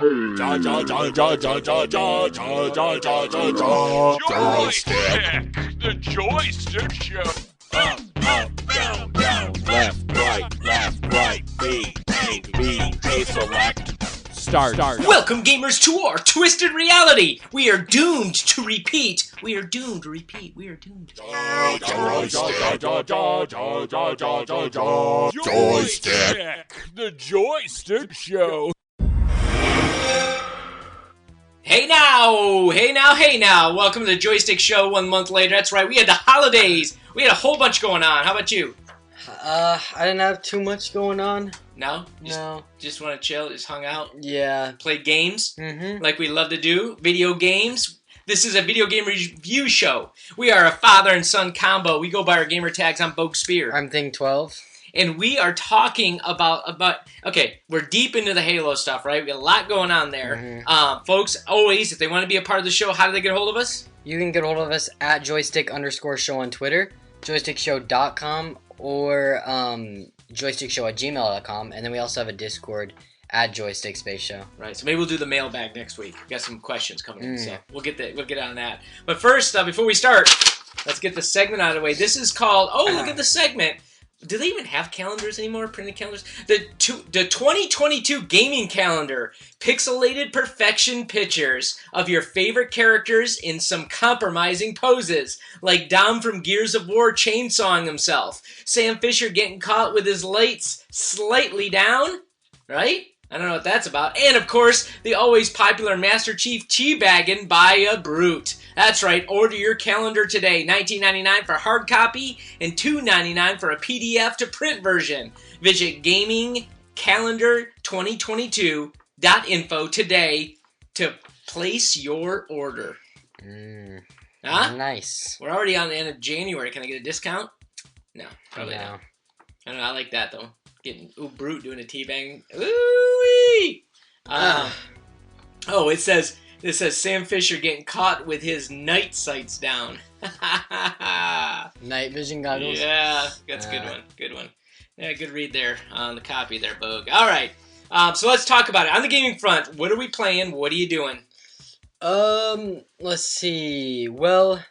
Joystick, the Joystick Show. Up, down, left, right, B, A, select. Start. Welcome, gamers, to our twisted reality. We are doomed to repeat. We are doomed to repeat. We are doomed. Joystick, the Joystick Show. Hey now. Welcome to the Joystick Show 1 month later. That's right, we had the holidays. We had a whole bunch going on. How about you? I didn't have too much going on. No? No. Just want to chill, just hung out? Yeah. Played games? Mm-hmm. Like we love to do. Video games. This is a video game review show. We are a father and son combo. We go by our gamer tags. I'm Bogue Spear. I'm Thing 12. And we are talking about okay, we're deep into the Halo stuff, right? We got a lot going on there. Mm-hmm. Folks, always, if they want to be a part of the show, how do they get a hold of us? You can get a hold of us at joystick_show on Twitter, joystickshow.com, or joystickshow@gmail.com, and then we also have a Discord at Joystick Space Show. Right, so maybe we'll do the mailbag next week. We got some questions coming in, so we'll get on that. But first, before we start, let's get the segment out of the way. This is called, look at the segment. Do they even have calendars anymore? Printed calendars? The 2022 gaming calendar. Pixelated perfection pictures of your favorite characters in some compromising poses. Like Dom from Gears of War chainsawing himself. Sam Fisher getting caught with his lights slightly down. Right? I don't know what that's about. And, of course, the always popular Master Chief teabagging by a brute. That's right, order your calendar today. $19.99 for hard copy and $2.99 for a PDF to print version. Visit gamingcalendar2022.info today to place your order. Huh? Nice. We're already on the end of January. Can I get a discount? No, probably No. not. I don't know, I like that, though. Getting brute doing a teabag. Ooh-wee! It says Sam Fisher getting caught with his night sights down. Night vision goggles? Yeah, that's a good one. Good one. Yeah, good read there on the copy there, Bogue. All right, so let's talk about it. On the gaming front, what are we playing? What are you doing? Let's see. Well,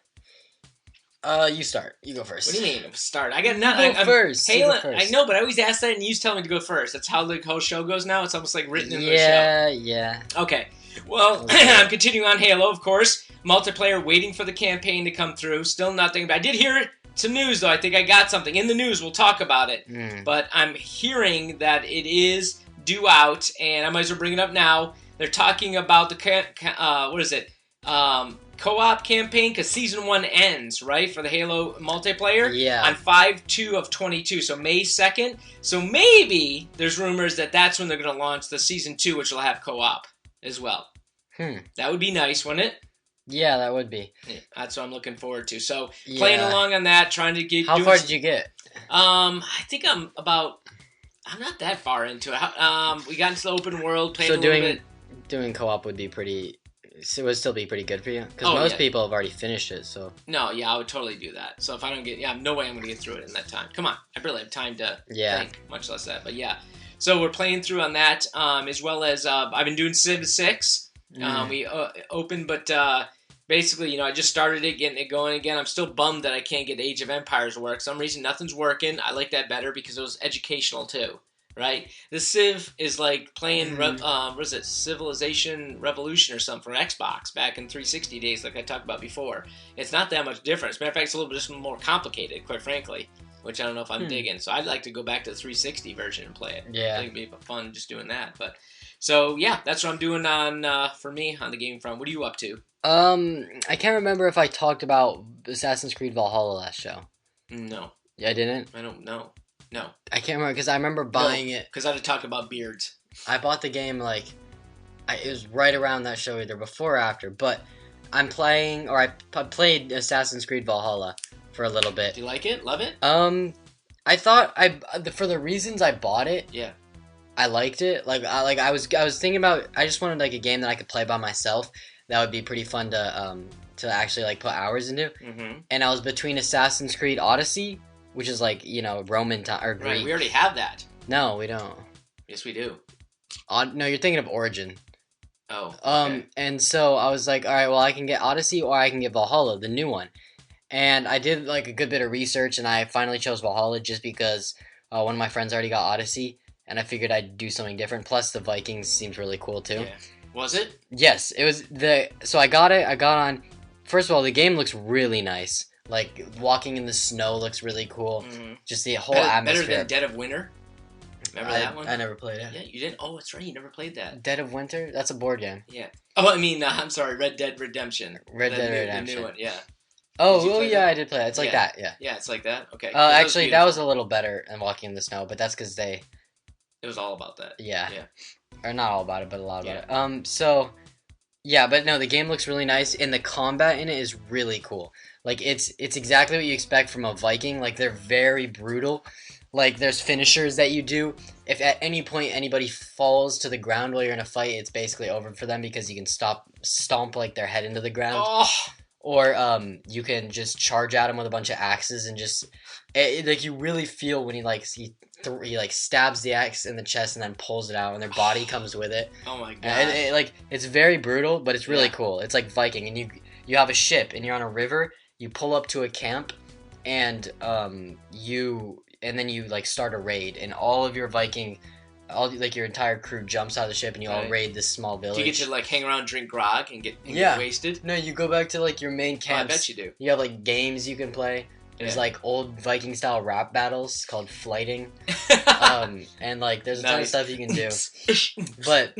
you start. You go first. What do you mean, start? I got nothing. Go first. Halo, I know, but I always ask that, and you tell me to go first. That's how the whole show goes now. It's almost like written in the show. Yeah. Okay. Well, I'm continuing on Halo, of course. Multiplayer, waiting for the campaign to come through. Still nothing. But I did hear some news, though. I think I got something. In the news, we'll talk about it. But I'm hearing that it is due out, and I might as well bring it up now. They're talking about the, co-op campaign, because Season 1 ends, right, for the Halo multiplayer? Yeah. On 5/2 of 22, so May 2nd. So maybe there's rumors that that's when they're going to launch the Season 2, which will have co-op as well. That would be nice, wouldn't it? Yeah, that would be. Yeah, that's what I'm looking forward to. So, playing along on that, trying to get... How far did you get? I think I'm not that far into it. We got into the open world, played a little bit. Doing co-op would be pretty... It would still be pretty good for you? Because most people have already finished it, so... No, yeah, I would totally do that. So if I don't get... Yeah, no way I'm going to get through it in that time. Come on. I barely have time to think, much less that. But yeah. So we're playing through on that, as well as I've been doing Civ 6. We opened, but basically, I just started it, getting it going again. I'm still bummed that I can't get Age of Empires to work. For some reason, nothing's working. I like that better because it was educational, too. Right? The Civ is like playing, Civilization Revolution or something for Xbox back in 360 days, like I talked about before. It's not that much different. As a matter of fact, it's a little bit just more complicated, quite frankly, which I don't know if I'm digging. So I'd like to go back to the 360 version and play it. Yeah. I think it'd be fun just doing that. But so, yeah, that's what I'm doing for me on the gaming front. What are you up to? I can't remember if I talked about Assassin's Creed Valhalla last show. No. Yeah, I didn't? I don't know. No. I can't remember, because I remember buying it. Because I had to talk about beards. I bought the game, it was right around that show, either before or after, but I played Assassin's Creed Valhalla for a little bit. Do you like it? Love it? I thought, for the reasons I bought it, yeah, I liked it. I was thinking about, I just wanted, a game that I could play by myself that would be pretty fun to actually, put hours into. And I was between Assassin's Creed Odyssey, which is Roman time or Greek. Right, we already have that. No, we don't. Yes, we do. No, you're thinking of Origin. Oh. Okay. And so I was like, all right, well, I can get Odyssey or I can get Valhalla, the new one. And I did like a good bit of research, and I finally chose Valhalla just because one of my friends already got Odyssey, and I figured I'd do something different. Plus, the Vikings seems really cool too. Yeah. Was it? Yes, it was So I got it. I got on. First of all, the game looks really nice. Like walking in the snow looks really cool. Mm-hmm. Just the whole atmosphere. Better than Dead of Winter. Remember that one? I never played it. Yeah, you didn't. Oh, that's right. You never played that. Dead of Winter? That's a board game. Yeah. Oh, I mean, I'm sorry. Red Dead Redemption. Red Dead Redemption. The new one. Yeah. Oh, yeah, I did play that. It's like that. Yeah. Yeah, it's like that. Okay. Actually, that was a little better than Walking in the Snow, but that's because they. It was all about that. Yeah. Yeah. Or not all about it, but a lot about it. So, yeah, but no, the game looks really nice, and the combat in it is really cool. Like it's exactly what you expect from a Viking. Like they're very brutal. Like there's finishers that you do. If at any point anybody falls to the ground while you're in a fight, it's basically over for them because you can stomp like their head into the ground. Oh. Or you can just charge at them with a bunch of axes and just like you really feel when he stabs the axe in the chest and then pulls it out and their body comes with it. Oh my god! And it's very brutal, but it's really cool. It's like Viking, and you have a ship and you're on a river. You pull up to a camp, and then you like start a raid, and all of your your entire crew jumps out of the ship, and you all raid this small village. Do you get to like hang around, drink grog, and get wasted? No, you go back to like your main camps. Oh, I bet you do. You have like games you can play. There's like old Viking style rap battles called flighting, and like there's a ton of stuff you can do. But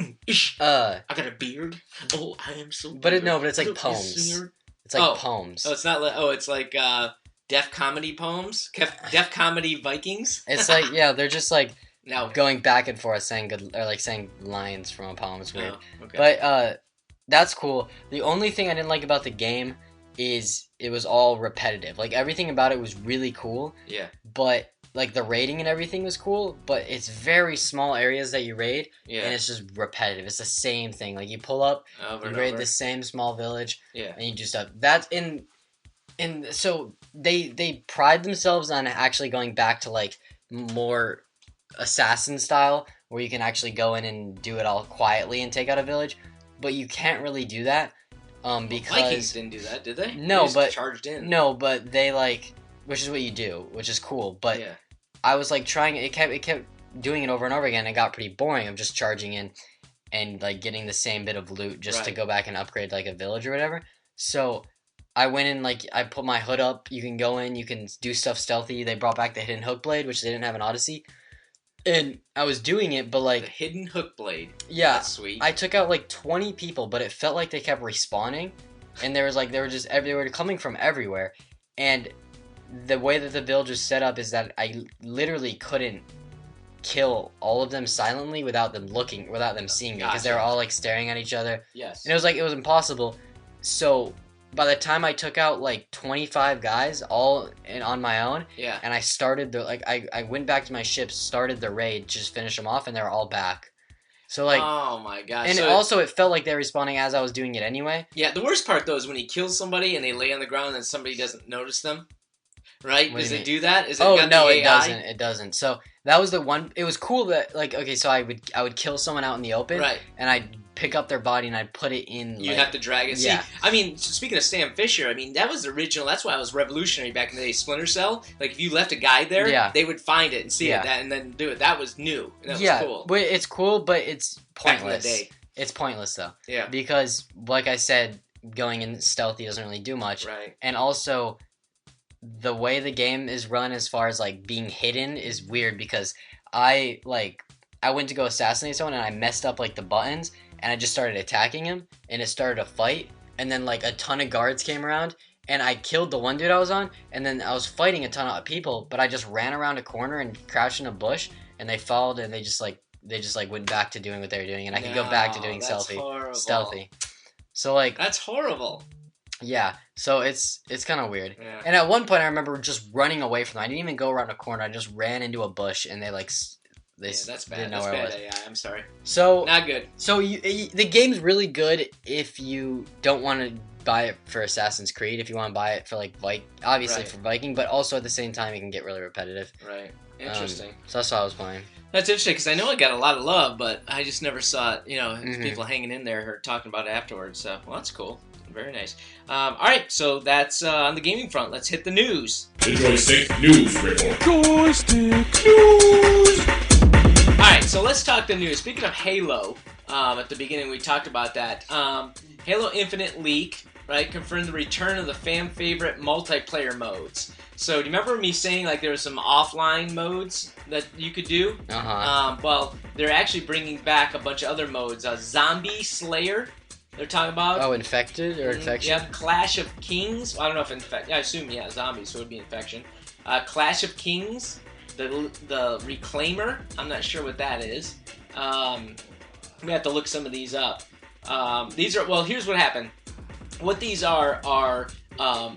I got a beard. Oh, I am so. But it's like poems. It's like poems. Oh, it's not like it's like deaf comedy poems. Deaf comedy Vikings. It's like they're just like now going back and forth saying saying lines from a poem. It's weird. Oh, okay. But that's cool. The only thing I didn't like about the game is it was all repetitive. Like everything about it was really cool. Yeah. But like the raiding and everything was cool, but it's very small areas that you raid, and it's just repetitive. It's the same thing. Like you pull up, you raid the same small village, and you do stuff. That's so they pride themselves on actually going back to like more assassin style, where you can actually go in and do it all quietly and take out a village, but you can't really do that. Because Vikings didn't do that, did they? No, they but charged in. No, but they which is what you do, which is cool. But I was like trying it kept doing it over and over again. It got pretty boring of just charging in and like getting the same bit of loot just to go back and upgrade like a village or whatever. So I went in, like I put my hood up. You can go in, you can do stuff stealthy. They brought back the hidden hook blade, which they didn't have in Odyssey. And I was doing it, but like the hidden hook blade. Yeah, that's sweet. I took out like 20 people, but it felt like they kept respawning, and they were coming from everywhere. And the way that the village was set up is that I literally couldn't kill all of them silently without them seeing me, because they were all like staring at each other. Yes, and it was impossible. So by the time I took out like 25 guys all on my own, and I started I went back to my ship, started the raid, just finish them off, and they were all back. So like, oh my gosh! And it felt like they were respawning as I was doing it anyway. Yeah, the worst part though is when he kills somebody and they lay on the ground and somebody doesn't notice them. Right? Does it do that? Is it it doesn't. It doesn't. So that was the one. It was cool that so I would kill someone out in the open, right? And I'd pick up their body and I'd put it in. You'd have to drag it. Yeah. See, I mean, speaking of Sam Fisher, I mean that was the original. That's why it was revolutionary back in the day. Splinter Cell. Like if you left a guy there, they would find it and see it and then do it. That was new. That was cool. But it's cool, but it's pointless. Back in the day. It's pointless though. Yeah. Because like I said, going in stealthy doesn't really do much. Right. And also, the way the game is run as far as like being hidden is weird, because I went to go assassinate someone and I messed up like the buttons and I just started attacking him and it started a fight, and then like a ton of guards came around and I killed the one dude I was on, and then I was fighting a ton of people, but I just ran around a corner and crouched in a bush, and they followed, and they just went back to doing what they were doing, and I could go back to doing stealthy. So like that's horrible. Yeah, so it's kind of weird. Yeah. And at one point, I remember just running away from them. I didn't even go around a corner. I just ran into a bush, and they that's bad. Didn't know that's where bad. I was. Yeah, I'm sorry. So not good. So the game's really good if you don't want to buy it for Assassin's Creed. If you want to buy it for like obviously for Viking, but also at the same time it can get really repetitive. Right. Interesting. So that's what I was playing. That's interesting because I know it got a lot of love, but I just never saw it. People hanging in there or talking about it afterwards. So, well, that's cool. Very nice. All right, so that's on the gaming front. Let's hit the news. The Joystick News Report. Joystick News. All right, so let's talk the news. Speaking of Halo, at the beginning we talked about that. Halo Infinite leak, right, confirmed the return of the fan favorite multiplayer modes. So do you remember me saying like there were some offline modes that you could do? Well, they're actually bringing back a bunch of other modes. Zombie Slayer, they're talking about. Oh, Infected or Infection? Yep, Clash of Kings. I don't know if I assume, zombies, so it would be Infection. Clash of Kings, the Reclaimer. I'm not sure what that is. We have to look some of these up. These are, well, here's what happened. What these are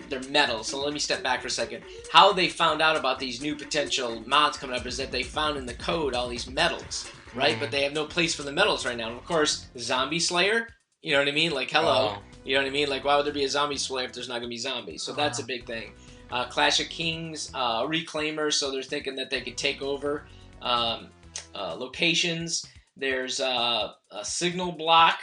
they're metal. So let me step back for a second. How they found out about these new potential mods coming up is that they found in the code all these metals, right? But they have no place for the metals right now. And of course, Zombie Slayer, you know what I mean? Like, hello. You know what I mean? Like, why would there be a Zombie Slayer if there's not going to be zombies? So that's a big thing. Clash of Kings, Reclaimer, so they're thinking that they could take over locations. There's a Signal Block.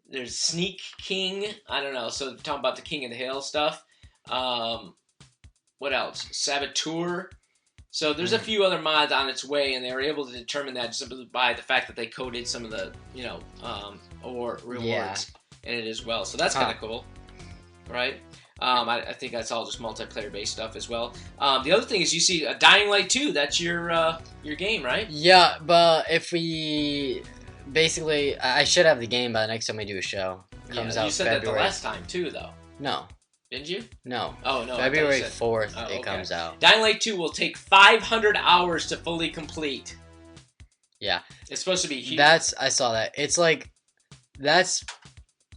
There's Sneak King. I don't know. So talking about the King of the Hill stuff. What else? Saboteur. So there's a few other mods on its way, and they were able to determine that simply by the fact that they coded some of the, or rewards in it as well. So that's kind of cool, right? I think that's all just multiplayer based stuff as well. The other thing is you see Dying Light 2. That's your game, right? Yeah, but if we basically, I should have the game by the next time we do a show. Comes out you said February. that the last time too, though. No. Didn't you? No. Oh no. February 4th it comes out. Dying Light 2 will take 500 hours to fully complete. Yeah. It's supposed to be huge. I saw that. It's like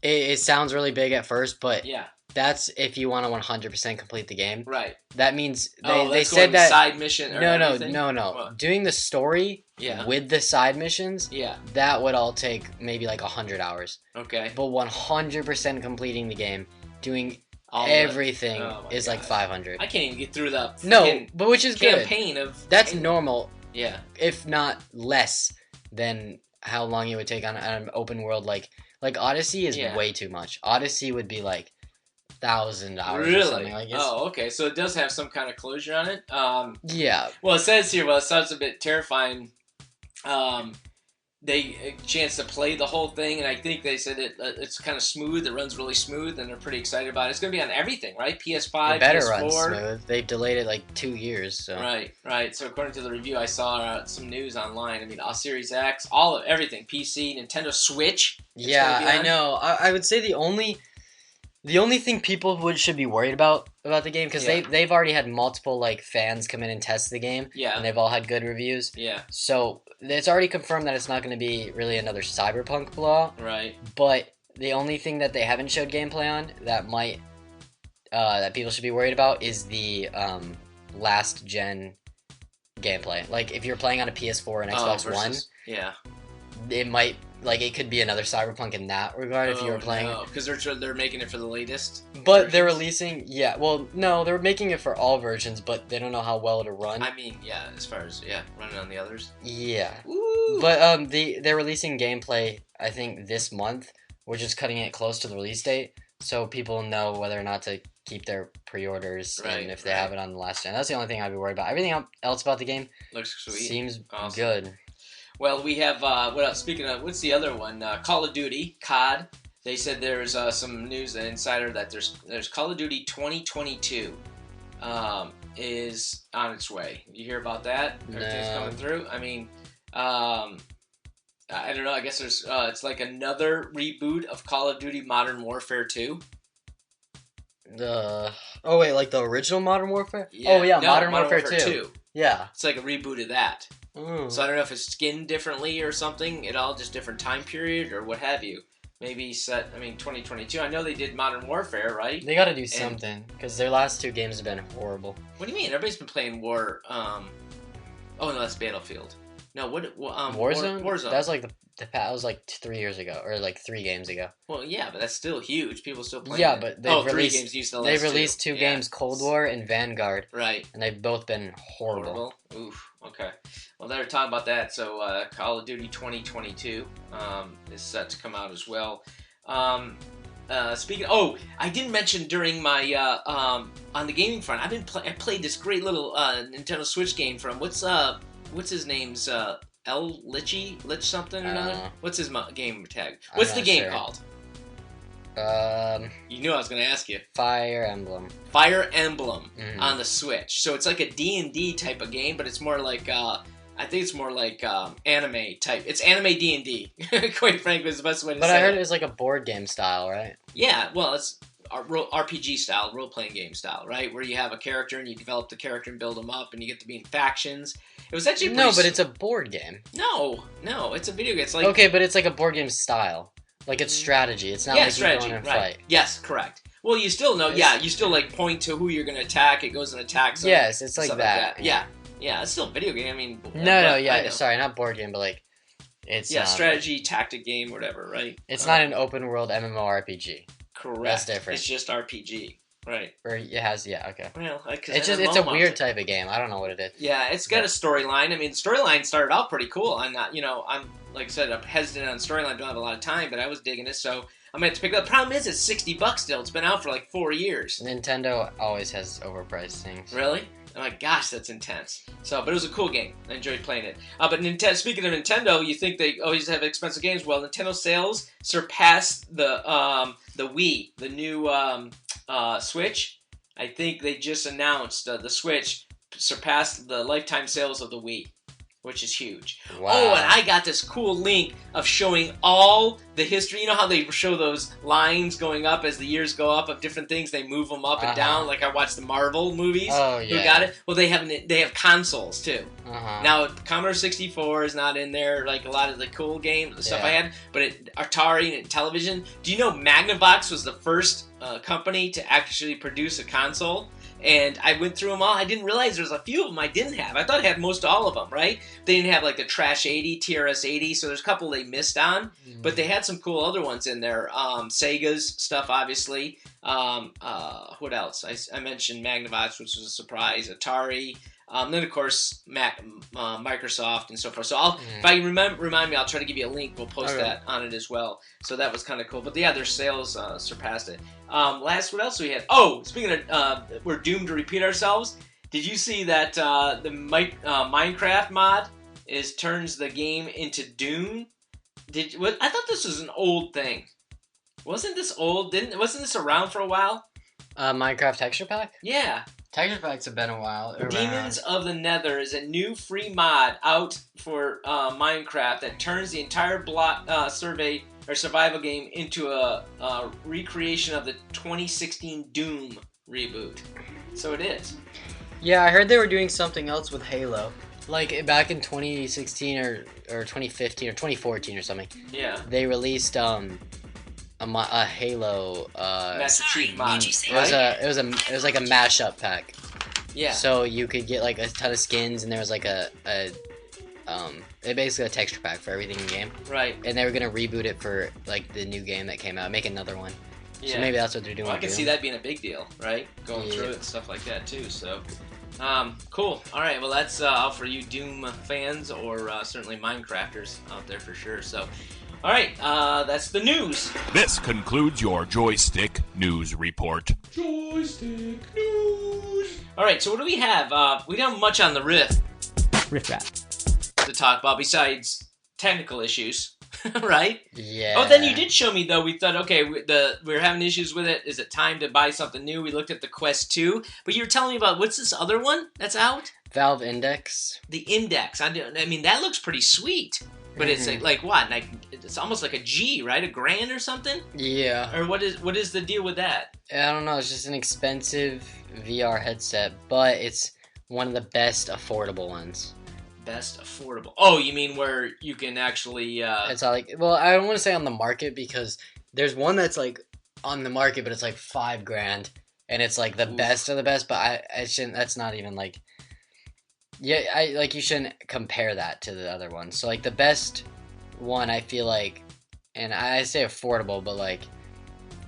it sounds really big at first, but that's if you want to 100% complete the game. Right. That means they said that side mission or No. What? Doing the story with the side missions, that would all take maybe like 100 hours. Okay. But 100% completing the game, doing everything is like 500. I can't even get through the but which is campaign good. of That's normal. Yeah. If not less than how long it would take on an open world like Odyssey is way too much. Odyssey would be like 1,000 hours or something like this. Oh, okay. So it does have some kind of closure on it. Yeah. Well, it says here. Well, it sounds a bit terrifying. They a chance to play the whole thing, and I think they said it's kind of smooth. It runs really smooth, and they're pretty excited about it. It's going to be on everything, right? PS5, it better PS4. Run smooth. They've delayed it like 2 years. So. Right. So according to the review, I saw some news online. I mean, all Series X, everything, PC, Nintendo Switch. Yeah, I know. I would say the only thing people should be worried about the game, because they've already had multiple like fans come in and test the game, and they've all had good reviews. Yeah. So it's already confirmed that it's not going to be really another Cyberpunk blowout. Right. But the only thing that they haven't showed gameplay on that might that people should be worried about is the last gen gameplay. Like if you're playing on a PS4 and Xbox One, it might. Like, it could be another Cyberpunk in that regard if you were playing. Because they're making it for the latest But they're releasing... Yeah, well, no, they're making it for all versions, but they don't know how well it'll run. I mean, as far as, running on the others. Yeah. Ooh. But they're releasing gameplay, I think, this month. We're just cutting it close to the release date, so people know whether or not to keep their pre-orders and if they have it on the last gen. That's the only thing I'd be worried about. Everything else about the game looks sweet. Seems good. Well, we have, what else? Speaking of, what's the other one? Call of Duty, COD. They said there's some news, an insider, that there's Call of Duty 2022 is on its way. You hear about that? Everything's coming through? I mean, I don't know. I guess there's, it's like another reboot of Call of Duty Modern Warfare 2. Oh, wait, like the original Modern Warfare? Yeah. Oh, yeah, no, Modern Warfare 2. Yeah. It's like a reboot of that. So I don't know if it's skinned differently or something at all, just different time period or what have you. Maybe 2022. I know they did Modern Warfare, right? They got to do something because their last 2 games have been horrible. What do you mean? Everybody's been playing Oh no, that's Battlefield. No, Warzone? Warzone? That's like That was like 3 years ago, or like 3 games ago. Well, yeah, but that's still huge. People still play. Yeah, it. but they've released 3 games. Used the last they released 2 games, Cold War and Vanguard. Right. And they've both been horrible. Oof. Okay. Well, they're talking about that. So, Call of Duty 2022 is set to come out as well. Speaking. I didn't mention during my on the gaming front. I played this great little Nintendo Switch game from what's his name's Lich something or another. What's his game tag? What's the game called? You knew I was going to ask you. Fire Emblem. Fire Emblem on the Switch. So it's like a D&D type of game, but it's more like I think it's more like anime type. It's anime D&D. Quite frankly, is the best way to say it. But I heard it was like a board game style, right? Yeah, well, it's RPG style, role-playing game style, right? Where you have a character and you develop the character and build them up, and you get to be in factions. It was actually but it's a board game. No, it's a video game. It's like okay, but it's like a board game style. Like it's strategy. It's not like strategy, you go in and right. fight. Yes, correct. Well, you still know. Yeah, you still like point to who you're going to attack. It goes and attacks. Yes, it's like that. Yeah, it's still a video game. I mean, sorry, not board game, but like it's strategy, tactic game, whatever, right? It's not an open world MMORPG. Correct. That's different. It's just RPG, right? Or it has, okay. Well, it's a weird type of game. I don't know what it is. Yeah, it's got a storyline. I mean, the storyline started out pretty cool. I'm not, I'm like I said, I'm hesitant on storyline. Don't have a lot of time, but I was digging it, so I'm gonna have to pick it up. The problem is, it's $60 still. It's been out for like 4 years. Nintendo always has overpriced things. Really? I'm like, gosh, that's intense. So, but it was a cool game. I enjoyed playing it. But speaking of Nintendo, you think they always have expensive games. Well, Nintendo sales surpassed the Wii, the new Switch. I think they just announced the Switch surpassed the lifetime sales of the Wii, which is huge. Wow. Oh, and I got this cool link of showing all the history. You know how they show those lines going up as the years go up of different things? They move them up and down. Like I watched the Marvel movies. Oh, yeah. Who got it? Well, they have consoles too. Now, Commodore 64 is not in there, like a lot of the cool games, the stuff I had, but Atari and television. Do you know Magnavox was the first company to actually produce a console? And I went through them all. I didn't realize there was a few of them I didn't have. I thought I had most all of them, right? They didn't have like the Trash 80, TRS 80, so there's a couple they missed on. But they had some cool other ones in there. Sega's stuff, obviously. What else? I mentioned Magnavox, which was a surprise. Atari. Then, of course, Microsoft and so forth. So if I remind me, I'll try to give you a link. We'll post that on it as well. So that was kind of cool. But yeah, their sales surpassed it. What else we had? Oh, speaking of, we're doomed to repeat ourselves. Did you see that the Minecraft mod turns the game into Doom? I thought this was an old thing. Wasn't this old? Wasn't this around for a while? Minecraft Texture Pack? Yeah. Texture Packs have been a while. Demons of the Nether is a new free mod out for Minecraft that turns the entire survey or survival game into a recreation of the 2016 Doom reboot. So it is. Yeah, I heard they were doing something else with Halo. Like back in 2016 or 2015 or 2014 or something. Yeah. They released a Halo Master Chief mod. It was like a mashup pack. Yeah. So you could get like a ton of skins, and there was like basically a texture pack for everything in the game. Right. And they were gonna reboot it for like the new game that came out, make another one. Yeah. So maybe that's what they're doing. Well, I can see that being a big deal, right? Going through it and stuff like that too. So. Cool. All right. Well, that's out for you Doom fans or certainly Minecrafters out there for sure. So. All right, that's the news. This concludes your Joystick News Report. Joystick News. All right, so what do we have? We don't have much on the Rift Rap to talk about besides technical issues, right? Yeah. Oh, then you did show me though. We thought, okay, we're having issues with it. Is it time to buy something new? We looked at the Quest 2, but you were telling me about what's this other one that's out? Valve Index. The Index. I mean, that looks pretty sweet. But it's like what? Like it's almost like a G, right? $1,000 or something? Yeah. Or what is the deal with that? I don't know. It's just an expensive VR headset, but it's one of the best affordable ones. Best affordable. Oh, you mean where you can actually? It's all like. Well, I don't want to say on the market because there's one that's like on the market, but it's like $5,000, and it's like the best of the best. But I shouldn't. That's not even like. Yeah, you shouldn't compare that to the other ones. So like the best one I feel like, and I say affordable, but like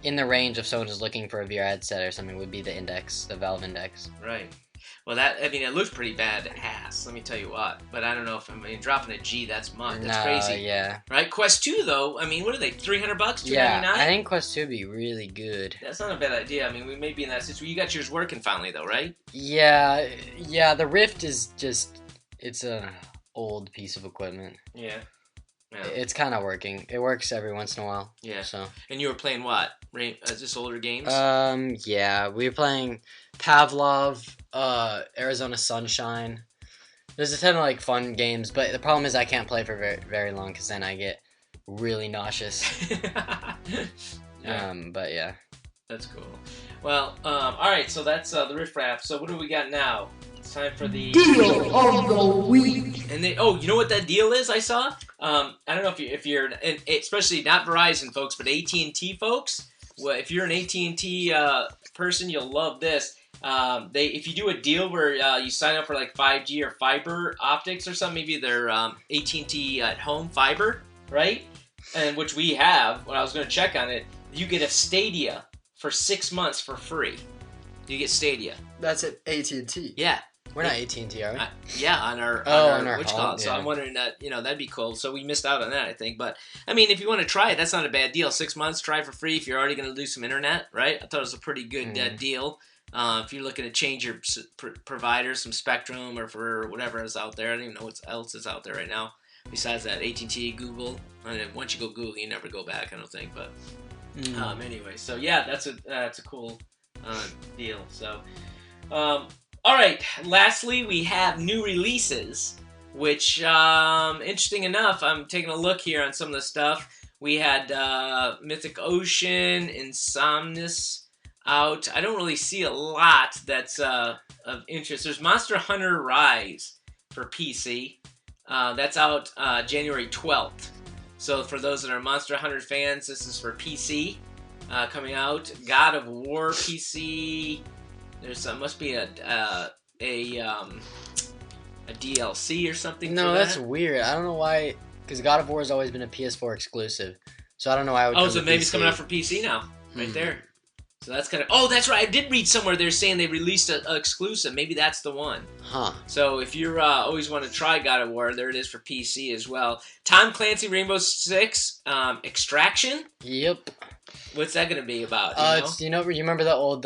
in the range of someone who's looking for a VR headset or something would be the Index, the Valve Index. Right. Well, it looks pretty bad ass, let me tell you what. But I don't know if dropping a G, that's much. That's crazy. Yeah. Right? Quest 2, though, I mean, what are they, $300, $299? Yeah, I think Quest 2 would be really good. That's not a bad idea. I mean, we may be in that situation. You got yours working finally, though, right? Yeah, the Rift is just, it's an old piece of equipment. Yeah. It's kind of working. It works every once in a while. Yeah. So. And you were playing what? Just older games? Yeah, we were playing Pavlov, Arizona Sunshine. There's a ton of like fun games, but the problem is I can't play for very, very long because then I get really nauseous. Yeah. But yeah. That's cool. Well, all right. So that's the Rift Raft. So what do we got now? It's time for the deal of the week. And you know what that deal is? I saw. I don't know if you're, and especially not Verizon folks, but AT&T folks. Well, if you're an AT&T person, you'll love this. If you do a deal where you sign up for like 5G or fiber optics or something, maybe they're AT&T at home fiber, right? And which we have. When I was going to check on it, you get a Stadia for 6 months for free. You get Stadia. That's at AT&T. Yeah. We're not AT&T, are we? Yeah, on our which call. So I'm wondering that that'd be cool. So we missed out on that, I think. But I mean, if you want to try it, that's not a bad deal. 6 months, try for free if you're already going to lose some internet, right? I thought it was a pretty good deal. If you're looking to change your provider, some Spectrum or for whatever is out there, I don't even know what else is out there right now besides that AT&T, Google. I mean, once you go Google, you never go back, I don't think. But anyway, so yeah, that's a cool deal. So. All right, lastly, we have new releases, which, interesting enough, I'm taking a look here on some of the stuff. We had Mythic Ocean, Insomnis out. I don't really see a lot that's of interest. There's Monster Hunter Rise for PC. That's out January 12th. So for those that are Monster Hunter fans, this is for PC coming out. God of War PC... There's must be a DLC or something. No, for that's that. weird. I don't know why, because God of War has always been a PS4 exclusive, so I don't know why. So maybe it's coming out for PC now, right there. So that's kind of. Oh, that's right. I did read somewhere they're saying they released an exclusive. Maybe that's the one. Huh. So if you always want to try God of War, there it is for PC as well. Tom Clancy Rainbow Six Extraction. Yep. What's that going to be about? You remember the old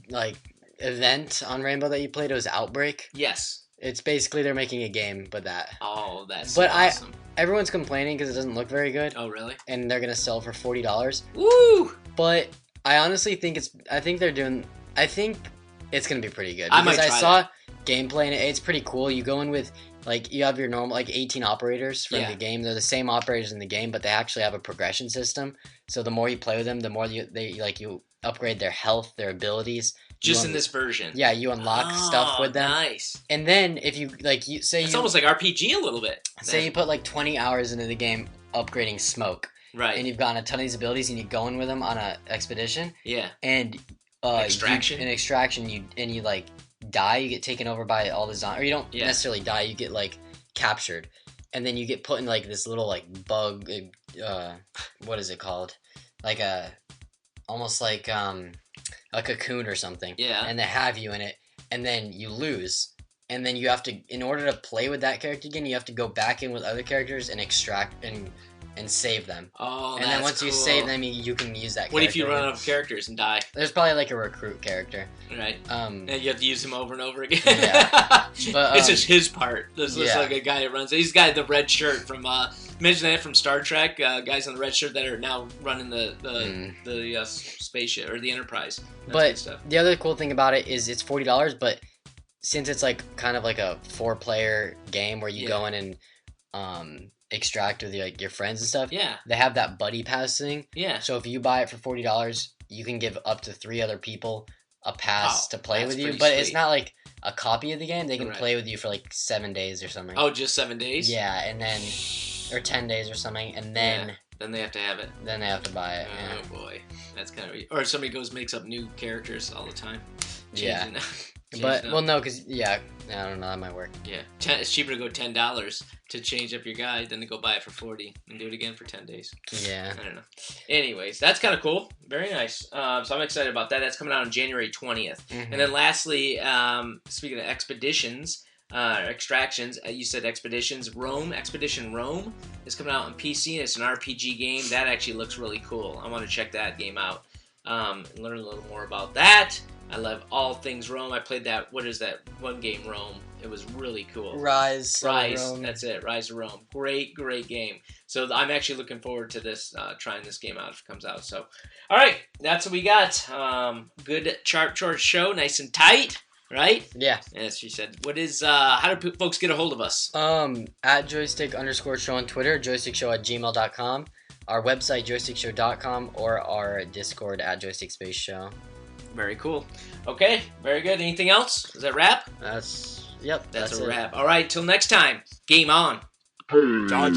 like event on Rainbow that you played? It was Outbreak. Yes. It's basically they're making a game, but that. Oh, that's. But awesome. Everyone's complaining because it doesn't look very good. Oh, really? And they're gonna sell for $40. Woo! But I honestly think I think it's gonna be pretty good. I might try I saw gameplay and it's pretty cool. You go in with like you have your normal 18 operators from the game. They're the same operators in the game, but they actually have a progression system. So the more you play with them, the more you upgrade their health, their abilities. Just in this version. Yeah, you unlock stuff with them. Nice. And then if you it's almost like RPG a little bit. Say you put like 20 hours into the game upgrading Smoke. Right. And you've gotten a ton of these abilities and you go in with them on an expedition. Yeah. And Extraction. You like die, you get taken over by all the zombies, or you don't necessarily die, you get like captured. And then you get put in like this little like bug what is it called? Like almost like a cocoon or something. Yeah. And they have you in it, and then you lose. And then you have to, in order to play with that character again, you have to go back in with other characters and extract and save them. Oh, and then once you save them, you can use that character. What if you run out of characters and die? There's probably like a recruit character. Right. And you have to use him over and over again. Yeah. But, it's just his part. There's like a guy that runs. He's got the red shirt from imagine that from Star Trek. Guys on the red shirt that are now running the spaceship or the Enterprise. But the other cool thing about it is it's $40, but since it's like kind of like a 4-player game where you go in and extract with your friends and stuff. Yeah. They have that buddy pass thing. Yeah. So if you buy it for $40, you can give up to 3 other people a pass to play with you. But sweet. It's not like a copy of the game. They can play with you for like 7 days or something. Oh, just 7 days? Yeah, and then or 10 days or something, and then then they have to have it. Then they have to buy it. Oh boy, that's kind of. Or somebody makes up new characters all the time. Yeah. But well, no, because I don't know, that might work. Yeah, it's cheaper to go $10 to change up your guy than to go buy it for $40 and do it again for 10 days. Yeah, I don't know. Anyways, that's kind of cool. Very nice. So I'm excited about that. That's coming out on January 20th. And then lastly, speaking of extractions, you said Expedition Rome is coming out on PC, and it's an RPG game. That actually looks really cool. I want to check that game out and learn a little more about that. I love all things Rome. I played that, what is that one game, Rome? It was really cool. Rise, Rome. That's it, Rise of Rome. Great game. So I'm actually looking forward to this, trying this game out if it comes out. So, all right, that's what we got. Good Sharp Chores show, nice and tight. Right? Yeah. As she said. What is, how do folks get a hold of us? At joystick_show on Twitter, joystickshow@gmail.com, our website, joystickshow.com, or our Discord at joystickspaceshow. Very cool. Okay, very good. Anything else? Is that wrap? That's a wrap. All right, till next time. Game on. Joystick,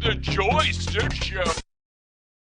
the Joystick Show.